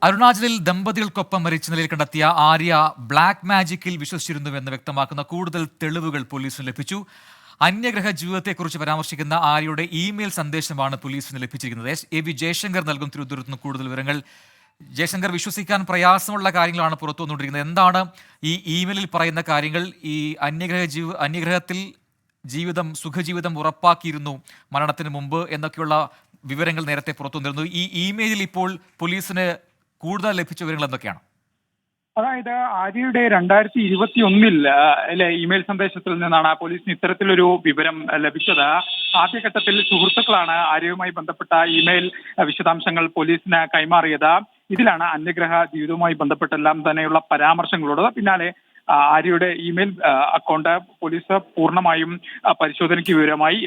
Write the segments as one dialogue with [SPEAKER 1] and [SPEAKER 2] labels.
[SPEAKER 1] അരുണാചലിൽ ദമ്പതികൾക്കൊപ്പം മരിച്ച നിലയിൽ കണ്ടെത്തിയ ആര്യ ബ്ലാക്ക് മാജിക്കിൽ വിശ്വസിച്ചിരുന്നുവെന്ന് വ്യക്തമാക്കുന്ന കൂടുതൽ തെളിവുകൾ പോലീസിന് ലഭിച്ചു. അന്യഗ്രഹ ജീവിതത്തെക്കുറിച്ച് പരാമർശിക്കുന്ന ആര്യയുടെ ഇമെയിൽ സന്ദേശമാണ് പോലീസിന് ലഭിച്ചിരിക്കുന്നത്. എ വി ജയശങ്കർ നൽകും തിരുവനന്തപുരത്ത് നിന്ന് കൂടുതൽ വിവരങ്ങൾ. ജയശങ്കർ, വിശ്വസിക്കാൻ പ്രയാസമുള്ള കാര്യങ്ങളാണ് പുറത്തു വന്നുകൊണ്ടിരിക്കുന്നത്. എന്താണ് ഈ ഇമെയിലിൽ പറയുന്ന കാര്യങ്ങൾ? ഈ അന്യഗ്രഹത്തിൽ സുഖജീവിതം ഉറപ്പാക്കിയിരുന്നു മരണത്തിന് മുമ്പ് എന്നൊക്കെയുള്ള വിവരങ്ങൾ നേരത്തെ പുറത്തു വന്നിരുന്നു. ഈ ഇമെയിലിൽ ഇപ്പോൾ പോലീസിന് കൂടുതൽ ലഭിച്ച വിവരങ്ങൾ എന്തൊക്കെയാണ്?
[SPEAKER 2] അതായത് ആര്യയുടെ 2021 ഇമെയിൽ സന്ദേശത്തിൽ നിന്നാണ് പോലീസിന് ഇത്തരത്തിലൊരു വിവരം ലഭിച്ചത്. ആദ്യഘട്ടത്തിൽ സുഹൃത്തുക്കളാണ് ആര്യയുമായി ബന്ധപ്പെട്ട ഇമെയിൽ വിശദാംശങ്ങൾ പോലീസിന് കൈമാറിയത്. ഇതിലാണ് അന്യഗ്രഹ ജീവിതവുമായി ബന്ധപ്പെട്ടെല്ലാം തന്നെയുള്ള പരാമർശങ്ങളുള്ളത്. പിന്നാലെ ആര്യയുടെ ഇമെയിൽ അക്കൗണ്ട് പോലീസ് പൂർണ്ണമായും പരിശോധനയ്ക്ക് വിവരമായി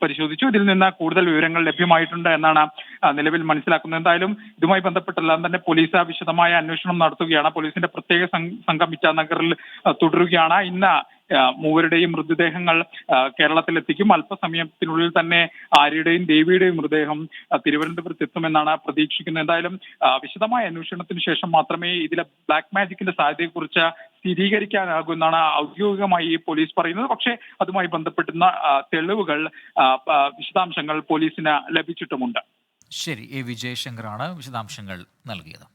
[SPEAKER 2] പരിശോധിച്ചു. ഇതിൽ നിന്ന് കൂടുതൽ വിവരങ്ങൾ ലഭ്യമായിട്ടുണ്ട് എന്നാണ് നിലവിൽ മനസ്സിലാക്കുന്നത്. എന്തായാലും ഇതുമായി ബന്ധപ്പെട്ടെല്ലാം തന്നെ പോലീസ് വിശദമായ അന്വേഷണം നടത്തുകയാണ്. പോലീസിന്റെ പ്രത്യേക സംഘം ഇറ്റാനഗറിൽ തുടരുകയാണ്. ഇന്ന് മൂവരുടെയും മൃതദേഹങ്ങൾ കേരളത്തിലെത്തിക്കും. അല്പസമയത്തിനുള്ളിൽ തന്നെ ആര്യയുടെയും ദേവിയുടെയും മൃതദേഹം തിരുവനന്തപുരത്ത് എത്തുമെന്നാണ് പ്രതീക്ഷിക്കുന്നത്. എന്തായാലും വിശദമായ അന്വേഷണത്തിന് ശേഷം മാത്രമേ ഇതിലെ ബ്ലാക്ക് മാജിക്കിന്റെ സാധ്യതയെക്കുറിച്ച് സ്ഥിരീകരിക്കാനാകുമെന്നാണ് ഔദ്യോഗികമായി പോലീസ് പറയുന്നത്. പക്ഷേ അതുമായി ബന്ധപ്പെടുന്ന തെളിവുകൾ, വിശദാംശങ്ങൾ പോലീസിന് ലഭിച്ചിട്ടുമുണ്ട്.
[SPEAKER 1] ശരി, എ വി ജയശങ്കറാണ് വിശദാംശങ്ങൾ നൽകിയത്.